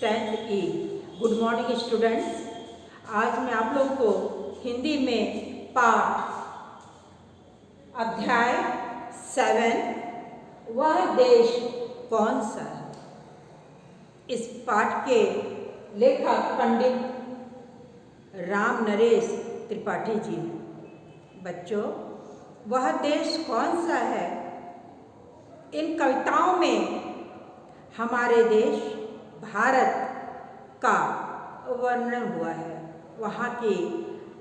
10th E। Good morning students. आज मैं आप लोग को हिंदी में पाठ अध्याय 7 वह देश कौन सा है, इस पाठ के लेखक पंडित राम नरेश त्रिपाठी जी हैं। बच्चों, वह देश कौन सा है, इन कविताओं में हमारे देश भारत का वर्णन हुआ है। वहाँ की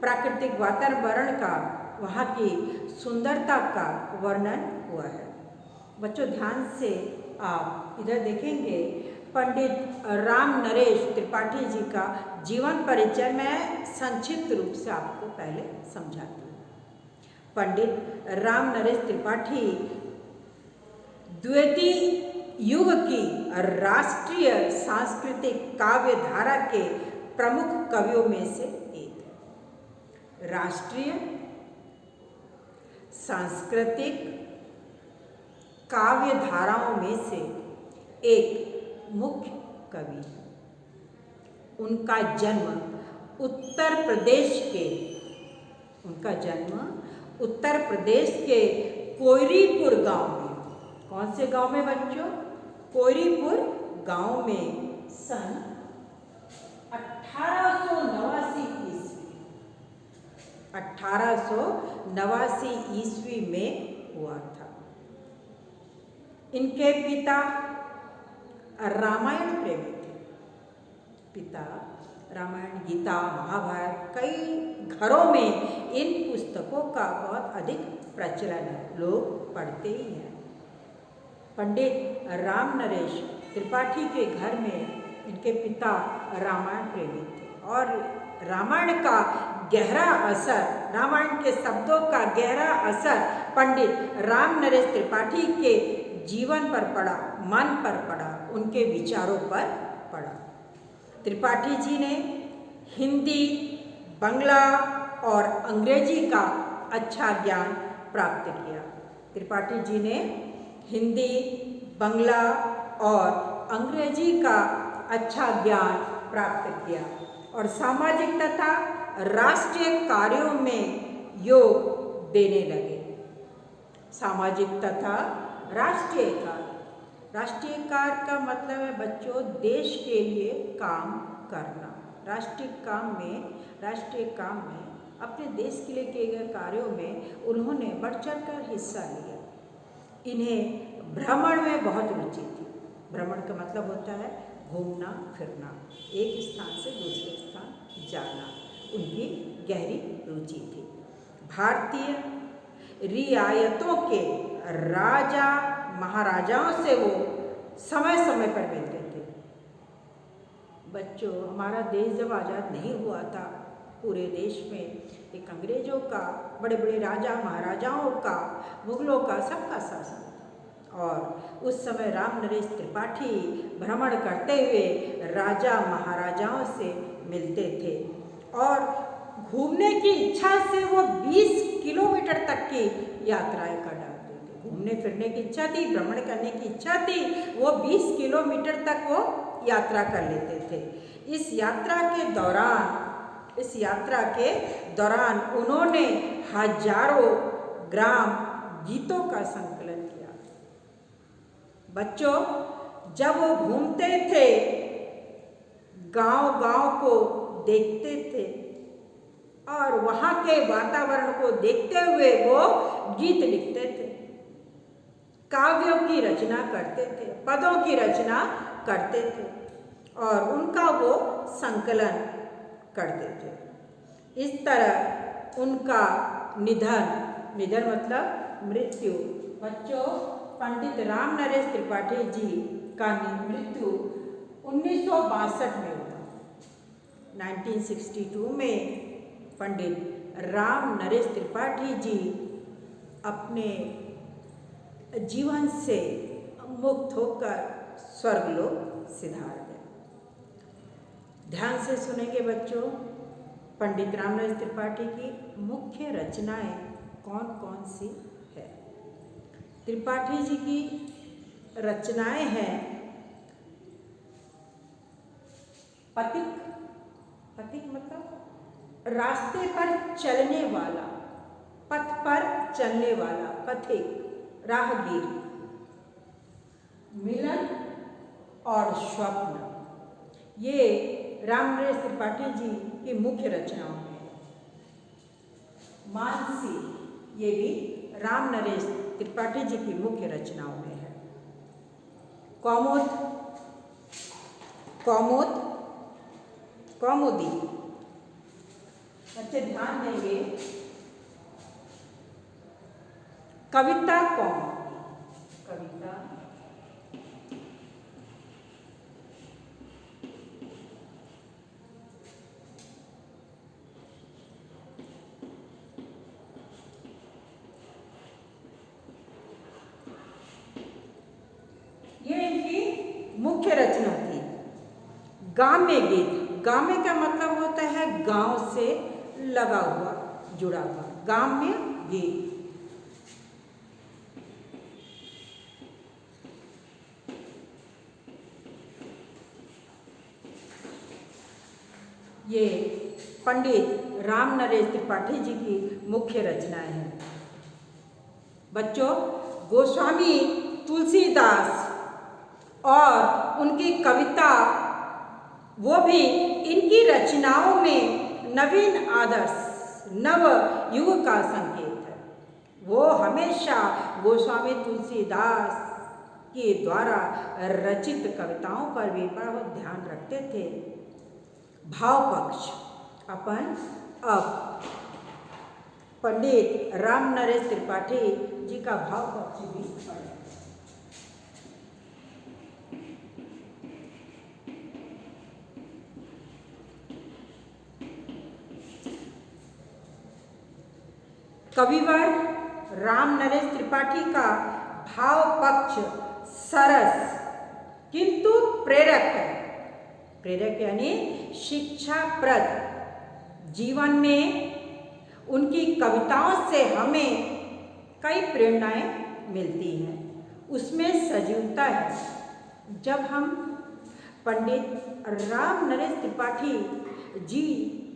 प्राकृतिक वातावरण का, वहाँ की सुंदरता का वर्णन हुआ है। बच्चों, ध्यान से आप इधर देखेंगे। पंडित राम नरेश त्रिपाठी जी का जीवन परिचय मैं संक्षिप्त रूप से आपको पहले समझाती हूँ। पंडित राम नरेश त्रिपाठी द्वितीय युग की राष्ट्रीय सांस्कृतिक काव्य धारा के प्रमुख कवियों में से एक है। राष्ट्रीय सांस्कृतिक काव्य धाराओं में से एक मुख्य कवि है। उनका जन्म उत्तर प्रदेश के कोयरीपुर गांव में, कौन से गांव में बच्चों? कोयरीपुर गांव में सन 1889 ईस्वी में हुआ था। इनके पिता रामायण प्रेमी थे। पिता रामायण, गीता, महाभारत, कई घरों में इन पुस्तकों का बहुत अधिक प्रचलन है, लोग पढ़ते ही हैं। पंडित राम नरेश त्रिपाठी के घर में इनके पिता रामायण प्रेमी थे और रामायण का गहरा असर, रामायण के शब्दों का गहरा असर पंडित राम नरेश त्रिपाठी के जीवन पर पड़ा, मन पर पड़ा, उनके विचारों पर पड़ा। त्रिपाठी जी ने हिंदी, बंगला और अंग्रेजी का अच्छा ज्ञान प्राप्त किया। त्रिपाठी जी ने हिंदी, बंगला और अंग्रेजी का अच्छा ज्ञान प्राप्त किया और सामाजिक तथा राष्ट्रीय कार्यों में योग देने लगे। सामाजिक तथा राष्ट्रीय कार्य, राष्ट्रीय कार्य का मतलब है बच्चों देश के लिए काम करना। राष्ट्रीय काम में अपने देश के लिए किए गए कार्यों में उन्होंने बढ़ चढ़ कर हिस्सा लिया। इन्हें भ्रमण में बहुत रुचि थी। भ्रमण का मतलब होता है घूमना फिरना, एक स्थान से दूसरे स्थान जाना, उनकी गहरी रुचि थी। भारतीय रियायतों के राजा महाराजाओं से वो समय समय पर मिलते थे। बच्चों, हमारा देश जब आज़ाद नहीं हुआ था, पूरे देश में एक अंग्रेजों का, बड़े बड़े राजा महाराजाओं का, मुगलों का, सबका शासन था और उस समय राम नरेश त्रिपाठी भ्रमण करते हुए राजा महाराजाओं से मिलते थे और घूमने की इच्छा से वो 20 किलोमीटर तक की यात्राएं कर डालते थे। घूमने फिरने की इच्छा थी, भ्रमण करने की इच्छा थी, वो 20 किलोमीटर तक वो यात्रा कर लेते थे। इस यात्रा के दौरान उन्होंने हजारों ग्राम गीतों का संकलन किया। बच्चों, जब वो घूमते थे, गांव-गांव को देखते थे और वहाँ के वातावरण को देखते हुए वो गीत लिखते थे, काव्यों की रचना करते थे, पदों की रचना करते थे और उनका वो संकलन करते थे। इस तरह उनका निधन मतलब मृत्यु। बच्चों, पंडित राम नरेश त्रिपाठी जी का मृत्यु 1962 में हुआ। 1962 में पंडित राम नरेश त्रिपाठी जी अपने जीवन से मुक्त होकर स्वर्गलोक सिधार गए। ध्यान से सुनेंगे बच्चों। पंडित राम नरेश त्रिपाठी की मुख्य रचनाएं कौन कौन सी है? त्रिपाठी जी की रचनाएं हैं पथिक, पथिक मतलब रास्ते पर चलने वाला, पथ पर चलने वाला, पथिक राहगीर। मिलन और स्वप्न, ये रामनरेश त्रिपाठी जी की मुख्य रचनाओं में है। मानसी, ये भी रामनरेश त्रिपाठी जी की मुख्य रचनाओं में है। कौमुद, कौमुद, कौमुदी, बच्चे ध्यान देंगे, कविता कौमुदी, कविता मुख्य रचना थी। गाम्य गीत, गाम्य का मतलब होता है गांव से लगा हुआ, जुड़ा हुआ, गाम्य गीत। ये पंडित रामनरेश त्रिपाठी जी की मुख्य रचनाएं हैं। बच्चों, गोस्वामी तुलसीदास और उनकी कविता, वो भी इनकी रचनाओं में नवीन आदर्श, नव युग का संकेत है। वो हमेशा गोस्वामी तुलसीदास के द्वारा रचित कविताओं पर भी बहुत ध्यान रखते थे। भाव पक्ष, अपन अब पंडित रामनरेश त्रिपाठी जी का भाव पक्ष भी पढ़ें। कविवर रामनरेश त्रिपाठी का भाव पक्ष सरस किंतु प्रेरक है। प्रेरक यानी शिक्षाप्रद। जीवन में उनकी कविताओं से हमें कई प्रेरणाएं मिलती हैं, उसमें सजीवता है। जब हम पंडित रामनरेश त्रिपाठी जी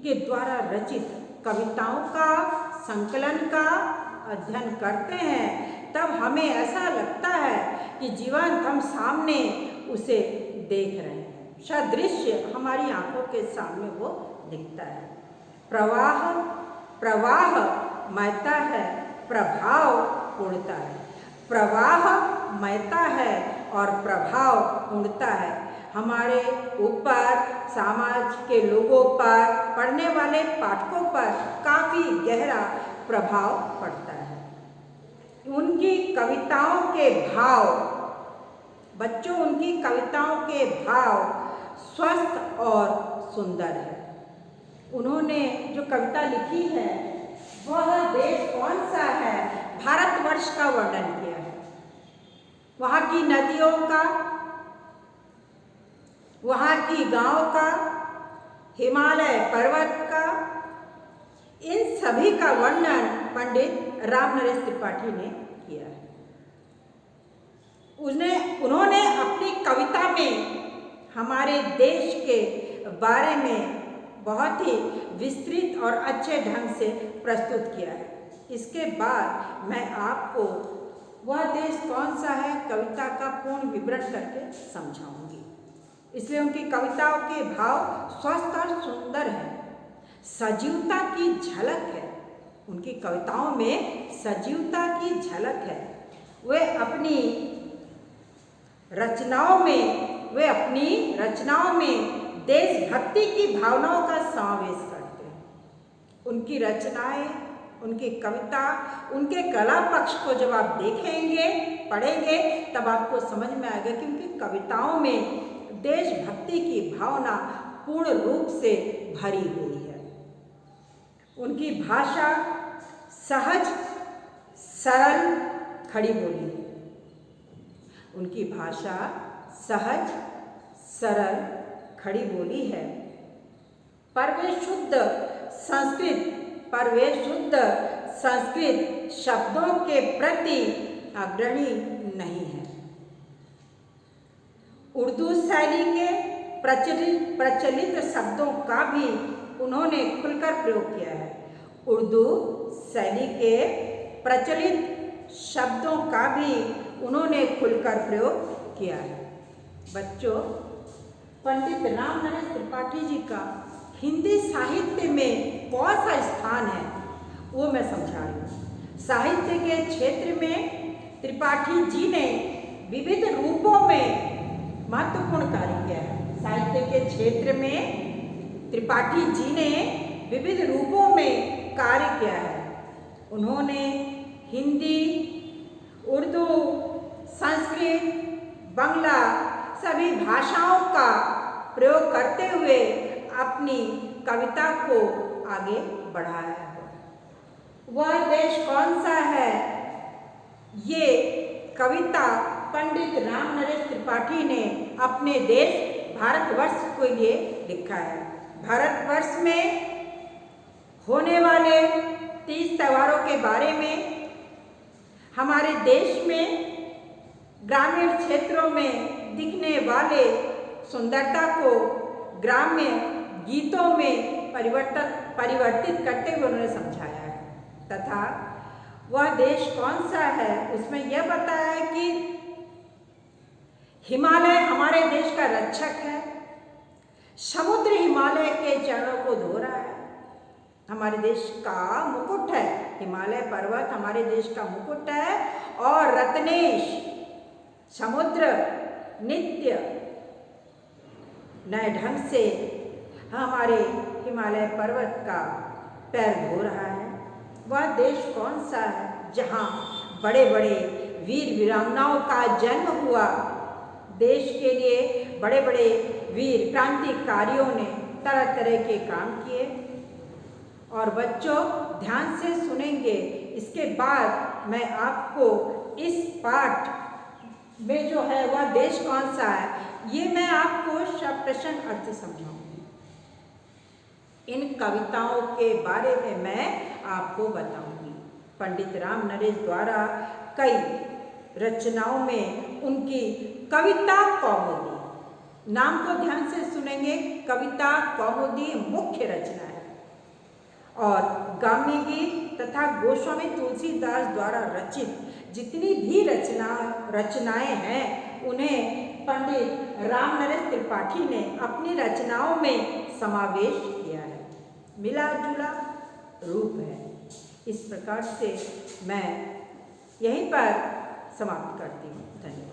के द्वारा रचित कविताओं का संकलन का अध्ययन करते हैं, तब हमें ऐसा लगता है कि जीवंत हम सामने उसे देख रहे हैं। सदृश्य हमारी आंखों के सामने वो दिखता है। प्रवाह, प्रवाह महता है, प्रभाव उड़ता है। प्रवाह महता है और प्रभाव उड़ता है। हमारे ऊपर, समाज के लोगों पर, पढ़ने वाले पाठकों पर काफ़ी गहरा प्रभाव पड़ता है। उनकी कविताओं के भाव, बच्चों, उनकी कविताओं के भाव स्वस्थ और सुंदर है। उन्होंने जो कविता लिखी है, वह देश कौन सा है, भारतवर्ष का वर्णन किया है। वहाँ की नदियों का, वहाँ की गांव का, हिमालय पर्वत का, इन सभी का वर्णन पंडित रामनरेश त्रिपाठी ने किया है। उन्होंने अपनी कविता में हमारे देश के बारे में बहुत ही विस्तृत और अच्छे ढंग से प्रस्तुत किया है। इसके बाद मैं आपको वह देश कौन सा है कविता का पूर्ण विवरण करके समझाऊंगी। इसलिए उनकी कविताओं के भाव स्वस्थ और सुंदर है, सजीवता की झलक है। उनकी कविताओं में सजीवता की झलक है। वे अपनी रचनाओं में देशभक्ति की भावनाओं का समावेश करते हैं। उनकी रचनाएं, उनकी कविता, उनके कला पक्ष को जब आप देखेंगे, पढ़ेंगे, तब आपको समझ में आएगा कि उनकी कविताओं में देशभक्ति की भावना पूर्ण रूप से भरी हुई है। उनकी भाषा सहज, सरल, खड़ी बोली है। उनकी भाषा सहज, सरल, खड़ी बोली है। पर वे शुद्ध संस्कृत शब्दों के प्रति अग्रणी नहीं है। उर्दू शैली के प्रचलित शब्दों का भी उन्होंने खुलकर प्रयोग किया है। उर्दू शैली के प्रचलित शब्दों का भी उन्होंने खुलकर प्रयोग किया है। बच्चों, पंडित रामनरेश त्रिपाठी जी का हिंदी साहित्य में कौन सा स्थान है वो मैं समझा रही हूँ। साहित्य के क्षेत्र में त्रिपाठी जी ने विविध रूपों में महत्वपूर्ण कार्य किया है। साहित्य के क्षेत्र में त्रिपाठी जी ने विविध रूपों में कार्य किया है। उन्होंने हिंदी, उर्दू, संस्कृत, बांग्ला सभी भाषाओं का प्रयोग करते हुए अपनी कविता को आगे बढ़ाया है। वह देश कौन सा है, ये कविता पंडित रामनरेश त्रिपाठी ने अपने देश भारतवर्ष के लिए लिखा है। भारतवर्ष में होने वाले 30 त्योहारों के बारे में, हमारे देश में ग्रामीण क्षेत्रों में दिखने वाले सुंदरता को ग्राम्य गीतों में परिवर्तित करते हुए उन्होंने समझाया है। तथा वह देश कौन सा है उसमें यह बताया है कि हिमालय हमारे देश का रक्षक है, समुद्र हिमालय के चरणों को धो रहा है, हमारे देश का मुकुट है, हिमालय पर्वत हमारे देश का मुकुट है और रत्नेश समुद्र नित्य नए ढंग से हमारे हिमालय पर्वत का पैर धो रहा है। वह देश कौन सा है जहाँ बड़े बड़े वीर वीरांगनाओं का जन्म हुआ, देश के लिए बड़े बड़े वीर क्रांतिकारियों ने तरह तरह के काम किए। और बच्चों ध्यान से सुनेंगे, इसके बाद मैं आपको इस पाठ में जो है वह देश कौन सा है ये मैं आपको प्रश्न अर्थ समझाऊंगी। इन कविताओं के बारे में मैं आपको बताऊंगी। पंडित रामनरेश द्वारा कई रचनाओं में उनकी कविता कौमुदी, नाम को ध्यान से सुनेंगे, कविता कौमुदी मुख्य रचना है। और गाम्य गीत तथा गोस्वामी तुलसीदास द्वारा रचित जितनी भी रचनाएं हैं उन्हें पंडित रामनरेश त्रिपाठी ने अपनी रचनाओं में समावेश किया है। मिला जुला रूप है। इस प्रकार से मैं यहीं पर समाप्त करती हूँ। धन्यवाद।